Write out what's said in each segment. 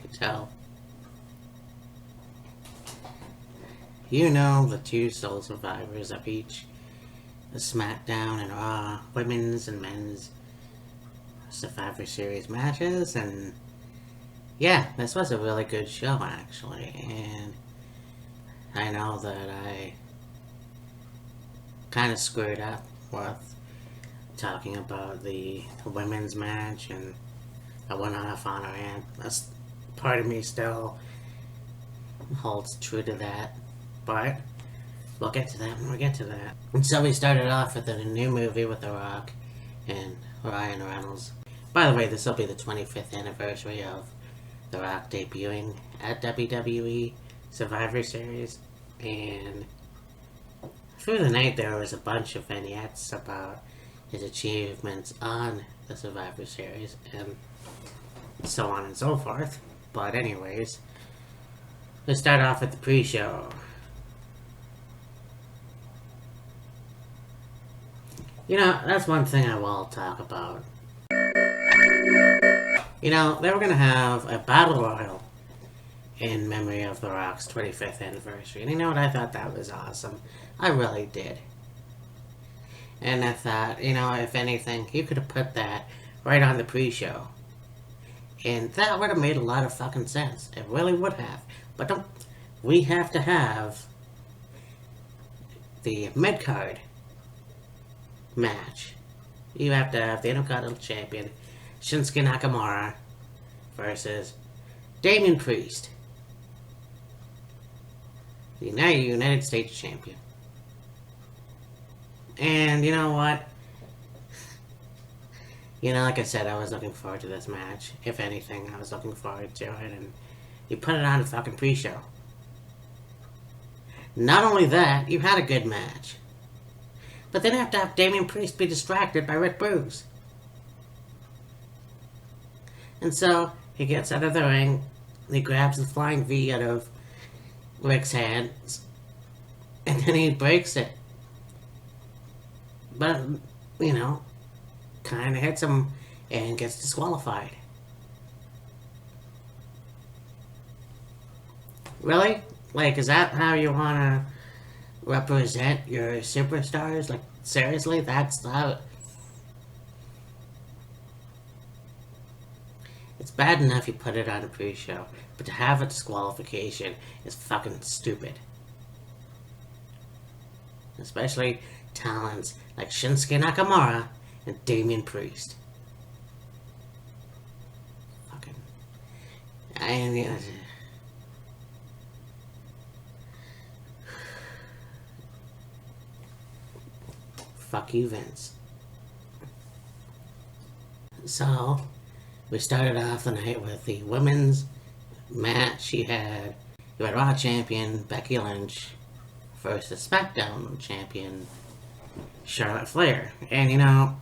can tell. You know the two sole survivors of each the Smackdown and Raw women's and men's Survivor Series matches, and yeah, this was a really good show actually, and I know that I kind of screwed up with talking about the women's match, and I went off on a rant. That's part of me still holds true to that, but we'll get to that when we get to that. And so we started off with a new movie with The Rock and Ryan Reynolds. By the way, this will be the 25th anniversary of The Rock debuting at WWE Survivor Series, and through the night there was a bunch of vignettes about his achievements on the Survivor Series and so on and so forth. But anyways, let's start off with the pre-show. You know, that's one thing I will talk about. You know, they were going to have a battle royal in memory of The Rock's 25th anniversary. And you know what? I thought that was awesome. I really did. And I thought, you know, if anything, you could have put that right on the pre-show. And that would have made a lot of fucking sense. It really would have. But don't, we have to have the mid-card match. You have to have the Untitled Champion Shinsuke Nakamura versus Damien Priest, the United States Champion. And you know what? You know, like I said, I was looking forward to this match. If anything, I was looking forward to it, and you put it on the fucking pre-show. Not only that, you had a good match. But then you have to have Damien Priest be distracted by Rick Boogs. And so, he gets out of the ring, he grabs the flying V out of Rick's hands, and then he breaks it. But, you know, kind of hits him and gets disqualified. Really? Like, is that how you want to represent your superstars? Like, seriously? That's how... It's bad enough you put it on a pre-show, but to have a disqualification is fucking stupid. Especially talents like Shinsuke Nakamura and Damien Priest. Fucking... Fuck you, Vince. So, we started off the night with the women's match. You had Raw champion Becky Lynch versus Smackdown champion Charlotte Flair. And you know,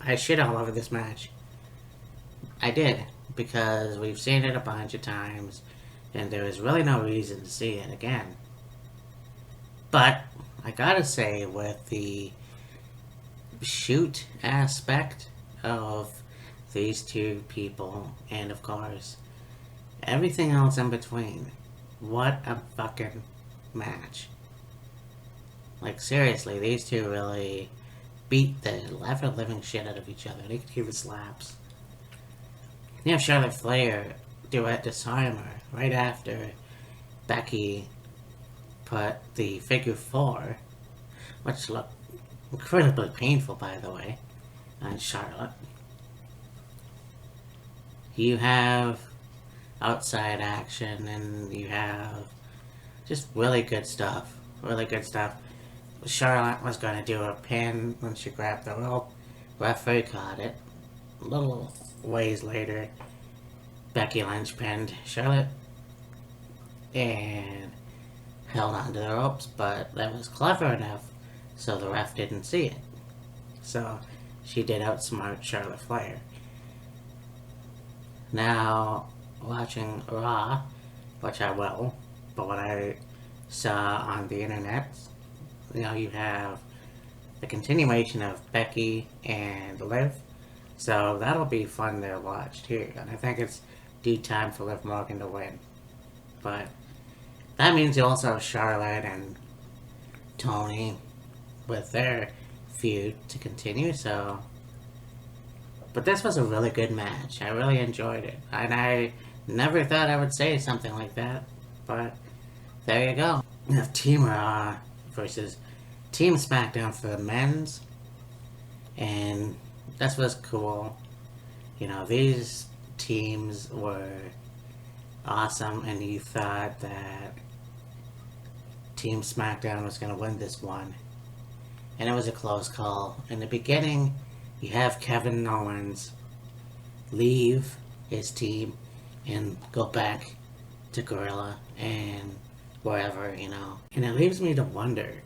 I shit all over this match. I did, because we've seen it a bunch of times, and there was really no reason to see it again. But, I gotta say, with the shoot aspect of these two people, and of course, everything else in between, what a fucking match. Like, seriously, these two really beat the ever-living shit out of each other. They could give it slaps. You have Charlotte Flair do a disarmer right after Becky put the figure 4, which looked incredibly painful, by the way, on Charlotte. You have outside action, and you have just really good stuff. Really good stuff. Charlotte was going to do a pin when she grabbed the rope. Referee caught it. A little ways later, Becky Lynch pinned Charlotte and held onto the ropes, but that was clever enough so the ref didn't see it. So she did outsmart Charlotte Flair. Now, watching Raw, which I will, but what I saw on the internet, you know, you have the continuation of Becky and Liv, so that'll be fun to watch too. And I think it's due time for Liv Morgan to win. But that means you also have Charlotte and Tony with their feud to continue, so... But this was a really good match. I really enjoyed it. And I never thought I would say something like that. But there you go. We have Team Raw versus Team Smackdown for the men's. And this was cool. You know, these teams were awesome, and you thought that Team Smackdown was going to win this one. And it was a close call. In the beginning, you have Kevin Owens leave his team and go back to Gorilla and wherever, you know. And it leaves me to wonder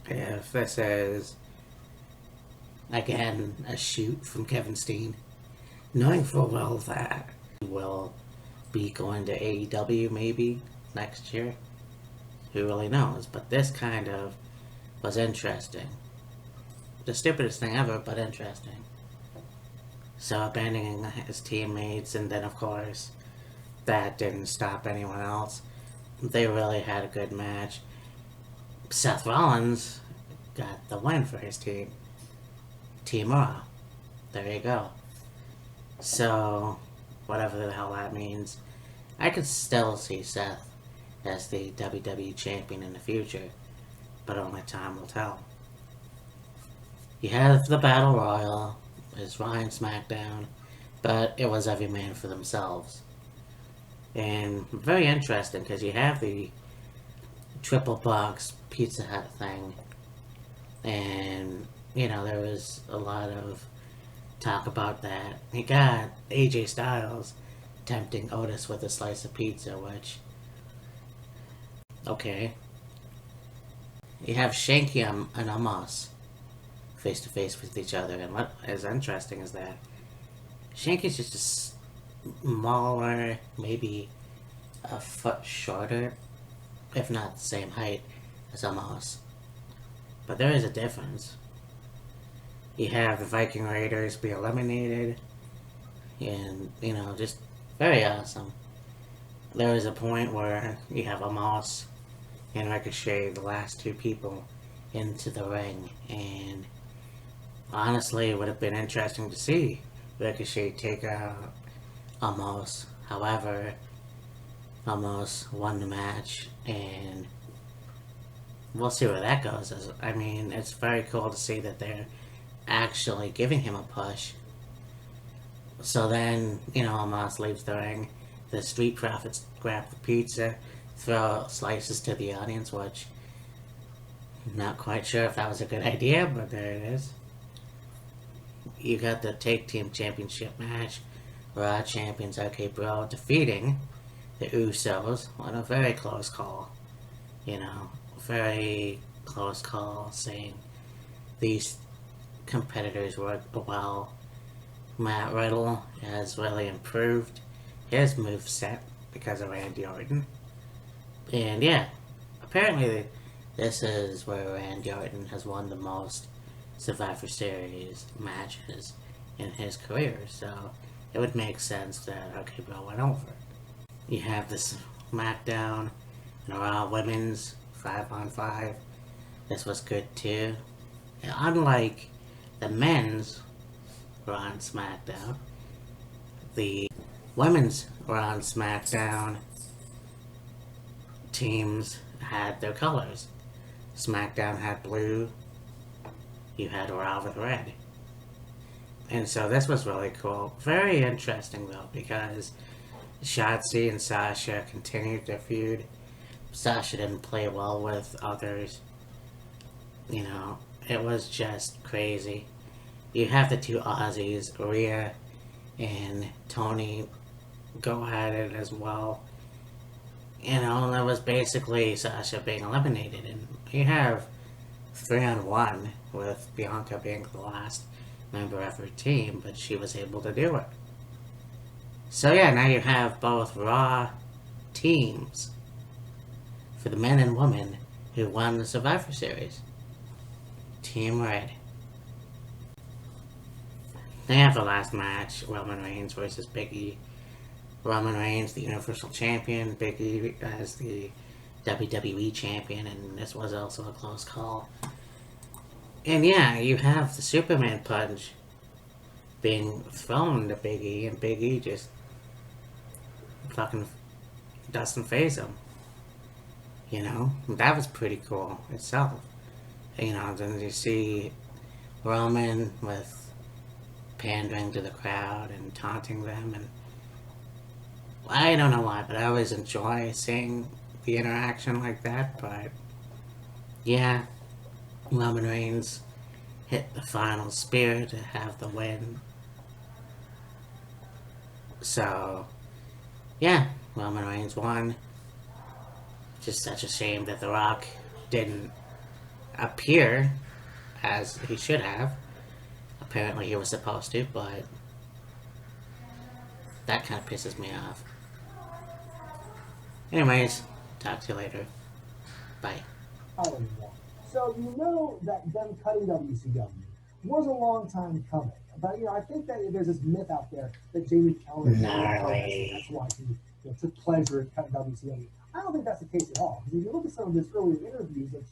if this is, again, a shoot from Kevin Steen, knowing full well that he will be going to AEW maybe next year. Who really knows? But this kind of was interesting. The stupidest thing ever, but interesting. So abandoning his teammates, and then of course that didn't stop anyone else. They really had a good match. Seth Rollins got the win for his team. Team Raw. There you go. So, whatever the hell that means, I could still see Seth as the WWE Champion in the future, but only time will tell. You have the Battle Royal, it's Raw and SmackDown, but it was every man for themselves. And very interesting, because you have the triple box Pizza Hut thing, and, you know, there was a lot of talk about that. You got AJ Styles tempting Otis with a slice of pizza, which, okay. You have Shanky and Omos face to face with each other, and what is interesting is that Shanky's just a smaller, maybe a foot shorter, if not the same height as Omos. But there is a difference. You have the Viking Raiders be eliminated, and, you know, just very awesome. There is a point where you have Omos and Ricochet, the last two people, into the ring, and honestly, it would have been interesting to see Ricochet take out Omos. However, Omos won the match, and we'll see where that goes. I mean, it's very cool to see that they're actually giving him a push. So then, you know, Omos leaves the ring. The Street Profits grab the pizza, throw slices to the audience, which I'm not quite sure if that was a good idea, but there it is. You got the Tag Team Championship match. Raw Champions RK Bro defeating the Usos on a very close call. You know, very close call, saying these competitors work well. Matt Riddle has really improved his moveset because of Randy Orton. And yeah, apparently this is where Randy Orton has won the most Survivor Series matches in his career, so it would make sense that RK Bro went over. You have this SmackDown and Raw Women's 5-on-5. This was good too. And unlike the men's Raw and SmackDown, the women's Raw and SmackDown teams had their colors. SmackDown had blue, you had Raw with red. And so this was really cool. Very interesting though, because Shotzi and Sasha continued their feud. Sasha didn't play well with others. You know, it was just crazy. You have the two Aussies, Rhea and Tony, go at it as well. You know, and it was basically Sasha being eliminated. And you have 3-on-1 with Bianca being the last member of her team, but she was able to do it. So yeah, now you have both Raw teams for the men and women who won the Survivor Series. Team Red. They have the last match, Roman Reigns versus Becky. Roman Reigns, the Universal Champion, Big E as the WWE Champion, and this was also a close call. And yeah, you have the Superman punch being thrown to Big E, and Big E just fucking doesn't phase him. You know, that was pretty cool itself. You know, then you see Roman with pandering to the crowd and taunting them, and I don't know why, but I always enjoy seeing the interaction like that. But yeah, Roman Reigns hit the final spear to have the win. So yeah, Roman Reigns won. Just such a shame that The Rock didn't appear as he should have. Apparently he was supposed to, but that kind of pisses me off. Anyways, talk to you later. Bye. So you know that them cutting WCW was a long time coming. But I think that there's this myth out there that Jamie Keller Gnarly. that's why he took pleasure in cutting WCW. I don't think that's the case at all. Because if you look at some of his earlier interviews, like